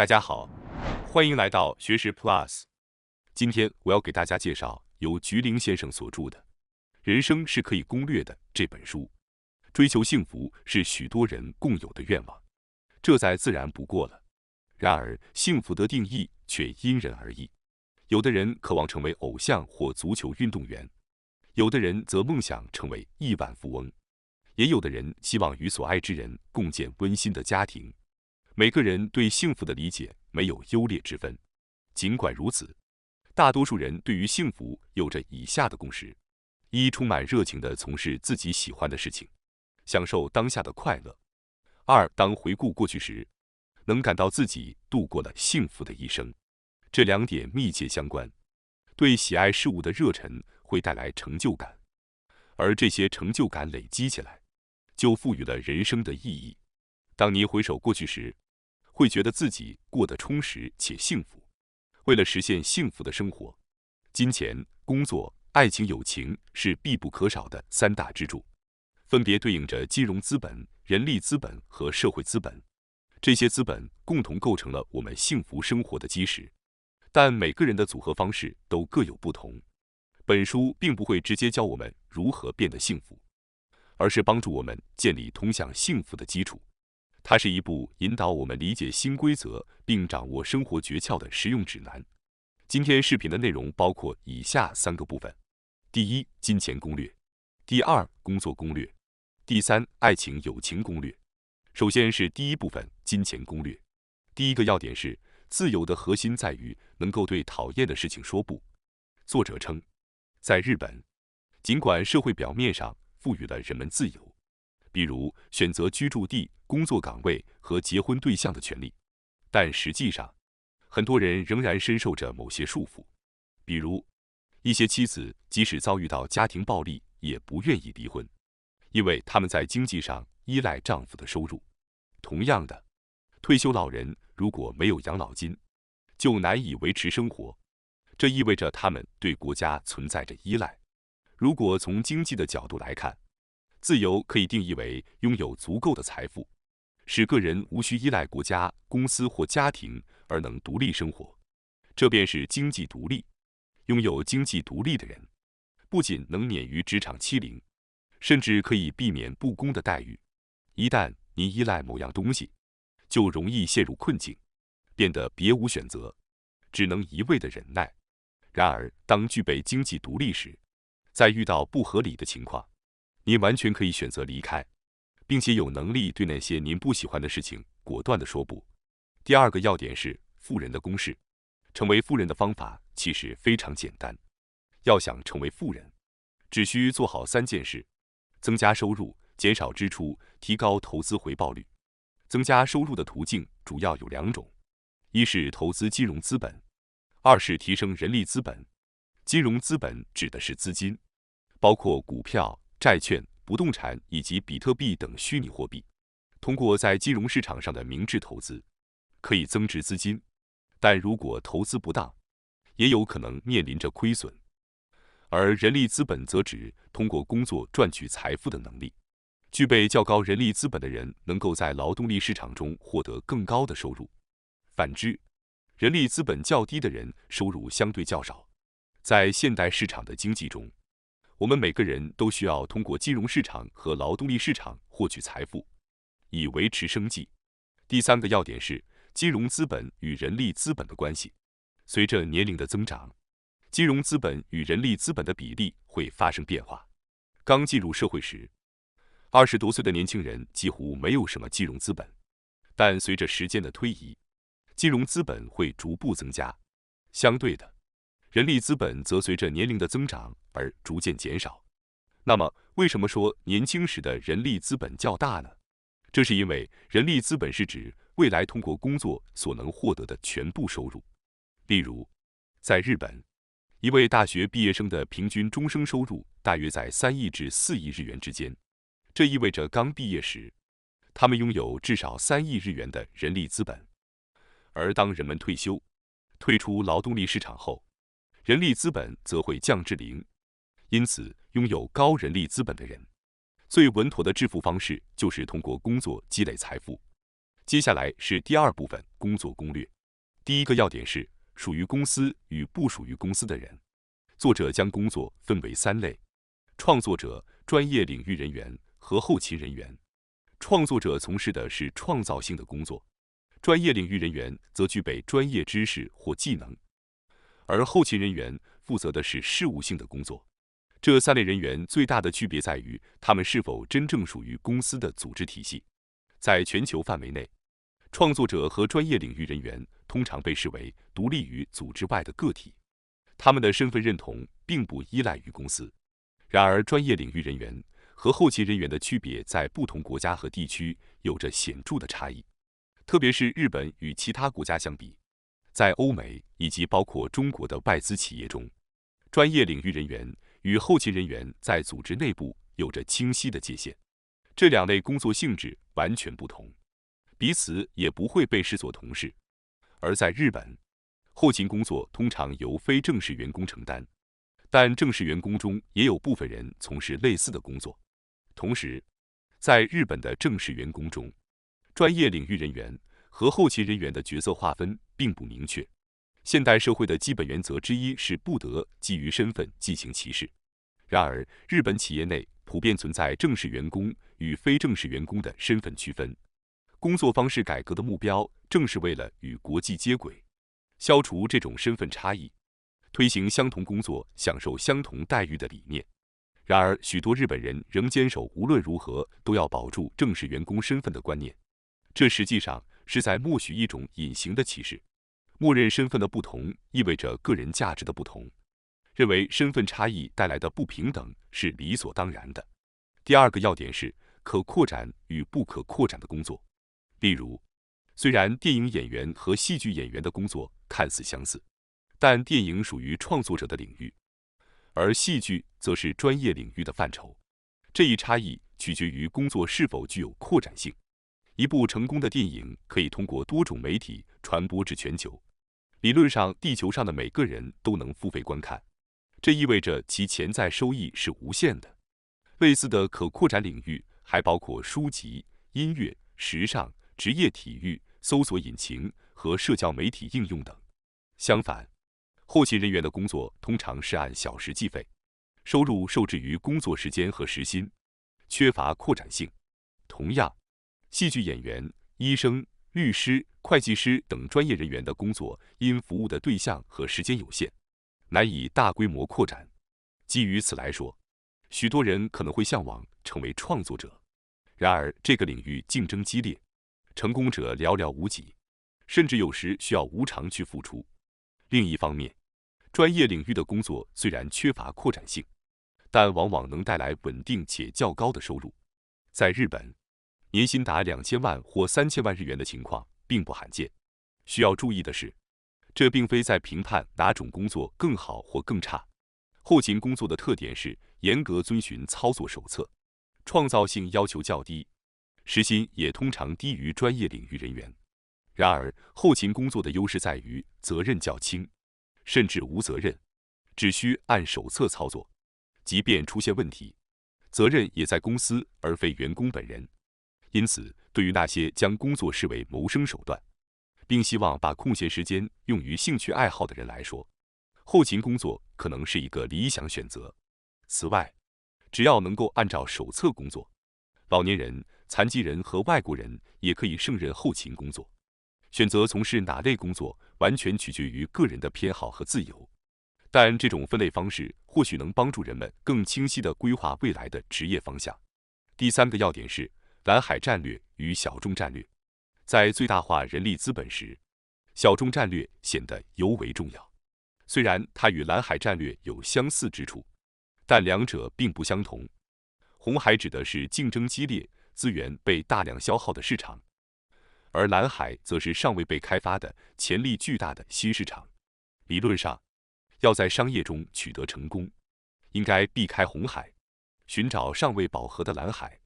大家好，欢迎来到学识 Plus。今天我要给大家介绍由菊林先生所著的《人生是可以攻略的》这本书。追求幸福是许多人共有的愿望，这再自然不过了。然而，幸福的定义却因人而异。有的人渴望成为偶像或足球运动员，有的人则梦想成为亿万富翁，也有的人希望与所爱之人共建温馨的家庭。每个人对幸福的理解没有优劣之分。尽管如此，大多数人对于幸福有着以下的共识：一、充满热情地从事自己喜欢的事情，享受当下的快乐；二、当回顾过去时，能感到自己度过了幸福的一生。这两点密切相关。对喜爱事物的热忱会带来成就感，而这些成就感累积起来，就赋予了人生的意义。当你回首过去时，会觉得自己过得充实且幸福。为了实现幸福的生活，金钱、工作、爱情、友情是必不可少的三大支柱，分别对应着金融资本、人力资本和社会资本。这些资本共同构成了我们幸福生活的基石，但每个人的组合方式都各有不同。本书并不会直接教我们如何变得幸福，而是帮助我们建立通向幸福的基础。它是一部引导我们理解新规则并掌握生活诀窍的实用指南。今天视频的内容包括以下三个部分：第一，金钱攻略；第二，工作攻略；第三，爱情友情攻略。首先是第一部分，金钱攻略。第一个要点是，自由的核心在于能够对讨厌的事情说不。作者称，在日本，尽管社会表面上赋予了人们自由，比如选择居住地、工作岗位和结婚对象的权利，但实际上，很多人仍然深受着某些束缚。比如，一些妻子即使遭遇到家庭暴力，也不愿意离婚，因为他们在经济上依赖丈夫的收入。同样的，退休老人如果没有养老金，就难以维持生活，这意味着他们对国家存在着依赖。如果从经济的角度来看，自由可以定义为拥有足够的财富，使个人无需依赖国家、公司或家庭而能独立生活，这便是经济独立。拥有经济独立的人，不仅能免于职场欺凌，甚至可以避免不公的待遇。一旦你依赖某样东西，就容易陷入困境，变得别无选择，只能一味的忍耐。然而，当具备经济独立时，在遇到不合理的情况，你完全可以选择离开，并且有能力对那些您不喜欢的事情果断地说不。第二个要点是富人的公式。成为富人的方法其实非常简单。要想成为富人，只需做好三件事：增加收入、减少支出、提高投资回报率。增加收入的途径主要有两种：一是投资金融资本，二是提升人力资本。金融资本指的是资金，包括股票、债券、不动产以及比特币等虚拟货币。通过在金融市场上的明智投资，可以增值资金，但如果投资不当，也有可能面临着亏损。而人力资本则指通过工作赚取财富的能力。具备较高人力资本的人能够在劳动力市场中获得更高的收入，反之，人力资本较低的人收入相对较少。在现代市场的经济中，我们每个人都需要通过金融市场和劳动力市场获取财富，以维持生计。第三个要点是金融资本与人力资本的关系。随着年龄的增长，金融资本与人力资本的比例会发生变化。刚进入社会时，20多岁的年轻人几乎没有什么金融资本，但随着时间的推移，金融资本会逐步增加。相对的，人力资本则随着年龄的增长而逐渐减少。那么，为什么说年轻时的人力资本较大呢？这是因为人力资本是指未来通过工作所能获得的全部收入。例如，在日本，一位大学毕业生的平均终生收入大约在3亿至4亿日元之间。这意味着刚毕业时，他们拥有至少3亿日元的人力资本。而当人们退休，退出劳动力市场后，人力资本则会降至0。因此，拥有高人力资本的人，最稳妥的致富方式就是通过工作积累财富。接下来是第二部分工作攻略。第一个要点是属于公司与不属于公司的人。作者将工作分为3类：创作者、专业领域人员和后勤人员。创作者从事的是创造性的工作，专业领域人员则具备专业知识或技能，而后勤人员负责的是事务性的工作。这3类人员最大的区别在于他们是否真正属于公司的组织体系。在全球范围内，创作者和专业领域人员通常被视为独立于组织外的个体，他们的身份认同并不依赖于公司。然而，专业领域人员和后勤人员的区别在不同国家和地区有着显著的差异，特别是日本与其他国家相比，在欧美以及包括中国的外资企业中，专业领域人员与后勤人员在组织内部有着清晰的界限。这2类工作性质完全不同，彼此也不会被视作同事。而在日本，后勤工作通常由非正式员工承担，但正式员工中也有部分人从事类似的工作。同时，在日本的正式员工中，专业领域人员和后勤人员的角色划分并不明确。现代社会的基本原则之一是不得基于身份进行歧视。然而，日本企业内普遍存在正式员工与非正式员工的身份区分。工作方式改革的目标正是为了与国际接轨，消除这种身份差异，推行相同工作享受相同待遇的理念。然而，许多日本人仍坚守无论如何都要保住正式员工身份的观念，这实际上是在默许一种隐形的歧视。默认身份的不同意味着个人价值的不同，认为身份差异带来的不平等是理所当然的。第二个要点是可扩展与不可扩展的工作。例如，虽然电影演员和戏剧演员的工作看似相似，但电影属于创作者的领域，而戏剧则是专业领域的范畴。这一差异取决于工作是否具有扩展性。一部成功的电影可以通过多种媒体传播至全球，理论上地球上的每个人都能付费观看，这意味着其潜在收益是无限的。类似的可扩展领域还包括书籍、音乐、时尚、职业体育、搜索引擎和社交媒体应用等。相反，后勤人员的工作通常是按小时计费，收入受制于工作时间和时薪，缺乏扩展性。同样，戏剧演员、医生、律师、会计师等专业人员的工作因服务的对象和时间有限，难以大规模扩展。基于此来说，许多人可能会向往成为创作者。然而，这个领域竞争激烈，成功者寥寥无几，甚至有时需要无偿去付出。另一方面，专业领域的工作虽然缺乏扩展性，但往往能带来稳定且较高的收入。在日本，年薪达2000万或3000万日元的情况并不罕见。需要注意的是，这并非在评判哪种工作更好或更差。后勤工作的特点是严格遵循操作手册，创造性要求较低，时薪也通常低于专业领域人员。然而，后勤工作的优势在于责任较轻，甚至无责任，只需按手册操作，即便出现问题，责任也在公司而非员工本人。因此，对于那些将工作视为谋生手段，并希望把空闲时间用于兴趣爱好的人来说，后勤工作可能是一个理想选择。此外，只要能够按照手册工作，老年人、残疾人和外国人也可以胜任后勤工作。选择从事哪类工作，完全取决于个人的偏好和自由。但这种分类方式或许能帮助人们更清晰地规划未来的职业方向。第三个要点是蓝海战略与小众战略。在最大化人力资本时，小众战略显得尤为重要。虽然它与蓝海战略有相似之处，但两者并不相同。红海指的是竞争激烈、资源被大量消耗的市场，而蓝海则是尚未被开发的潜力巨大的新市场。理论上，要在商业中取得成功，应该避开红海，寻找尚未饱和的蓝海。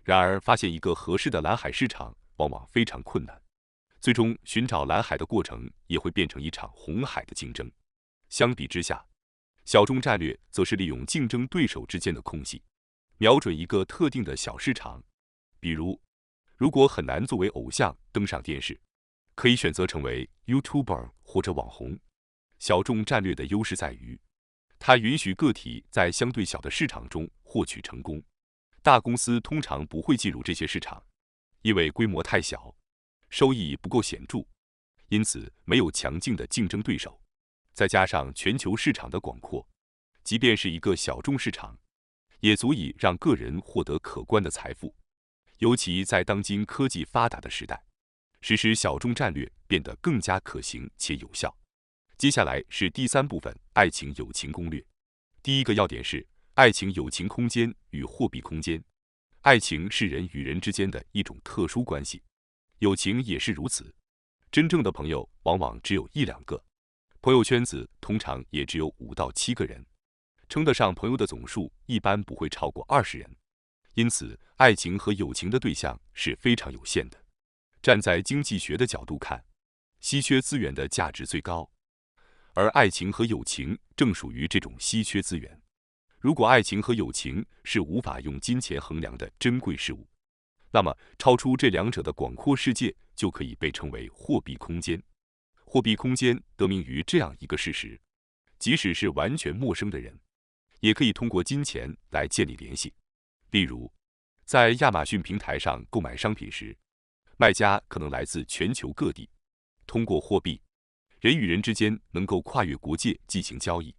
然而，发现一个合适的蓝海市场往往非常困难，最终寻找蓝海的过程也会变成一场红海的竞争。相比之下，小众战略则是利用竞争对手之间的空隙，瞄准一个特定的小市场。比如，如果很难作为偶像登上电视，可以选择成为 YouTuber 或者网红。小众战略的优势在于，它允许个体在相对小的市场中获取成功。大公司通常不会进入这些市场，因为规模太小，收益不够显著，因此没有强劲的竞争对手。再加上全球市场的广阔，即便是一个小众市场，也足以让个人获得可观的财富。尤其在当今科技发达的时代，实施小众战略变得更加可行且有效。接下来是第3部分，爱情友情攻略。第一个要点是爱情友情空间与货币空间。爱情是人与人之间的一种特殊关系，友情也是如此。真正的朋友往往只有1、2个，朋友圈子通常也只有5到7个人，称得上朋友的总数一般不会超过20人。因此，爱情和友情的对象是非常有限的。站在经济学的角度看，稀缺资源的价值最高，而爱情和友情正属于这种稀缺资源。如果爱情和友情是无法用金钱衡量的珍贵事物，那么超出这2者的广阔世界就可以被称为货币空间。货币空间得名于这样一个事实：即使是完全陌生的人，也可以通过金钱来建立联系。例如，在亚马逊平台上购买商品时，卖家可能来自全球各地。通过货币，人与人之间能够跨越国界进行交易。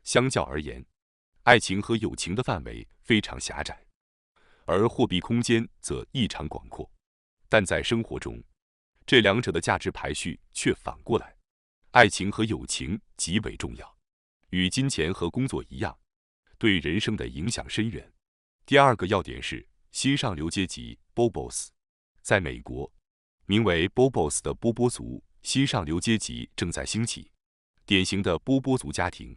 相较而言，爱情和友情的范围非常狭窄，而货币空间则异常广阔。但在生活中，这2者的价值排序却反过来，爱情和友情极为重要，与金钱和工作一样，对人生的影响深远。第2个要点是新上流阶级 Bobos。 在美国，名为 Bobos 的波波族新上流阶级正在兴起。典型的波波族家庭，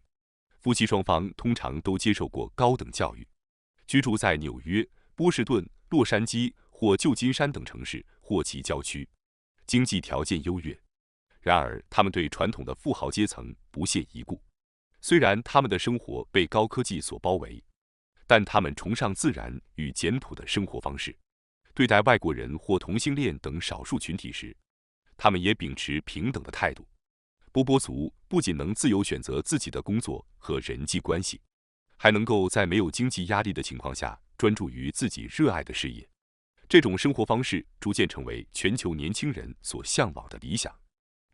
夫妻双方通常都接受过高等教育，居住在纽约、波士顿、洛杉矶或旧金山等城市或其郊区，经济条件优越。然而，他们对传统的富豪阶层不屑一顾。虽然他们的生活被高科技所包围，但他们崇尚自然与简朴的生活方式。对待外国人或同性恋等少数群体时，他们也秉持平等的态度。波波族不仅能自由选择自己的工作和人际关系，还能够在没有经济压力的情况下专注于自己热爱的事业。这种生活方式逐渐成为全球年轻人所向往的理想。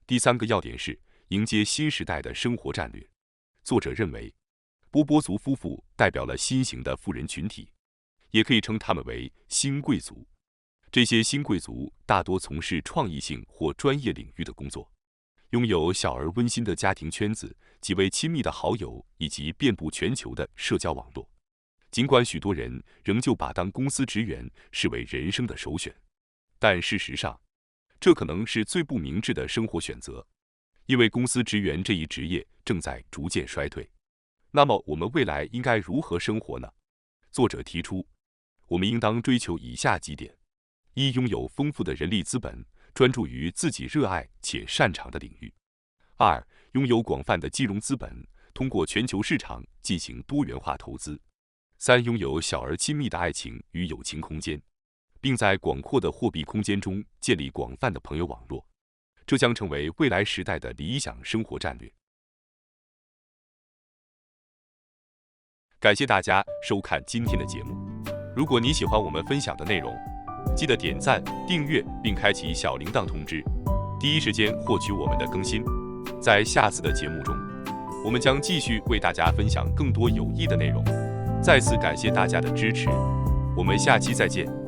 第3个要点是迎接新时代的生活战略。作者认为，波波族夫妇代表了新型的富人群体，也可以称他们为新贵族。这些新贵族大多从事创意性或专业领域的工作，拥有小而温馨的家庭圈子、极为亲密的好友以及遍布全球的社交网络。尽管许多人仍旧把当公司职员视为人生的首选，但事实上，这可能是最不明智的生活选择，因为公司职员这一职业正在逐渐衰退。那么，我们未来应该如何生活呢？作者提出，我们应当追求以下几点：一、拥有丰富的人力资本，专注于自己热爱且擅长的领域；二、拥有广泛的金融资本，通过全球市场进行多元化投资；三、拥有小而亲密的爱情与友情空间，并在广阔的货币空间中建立广泛的朋友网络。这将成为未来时代的理想生活战略。感谢大家收看今天的节目。如果你喜欢我们分享的内容，记得点赞、订阅并开启小铃铛通知，第一时间获取我们的更新。在下次的节目中，我们将继续为大家分享更多有益的内容。再次感谢大家的支持，我们下期再见。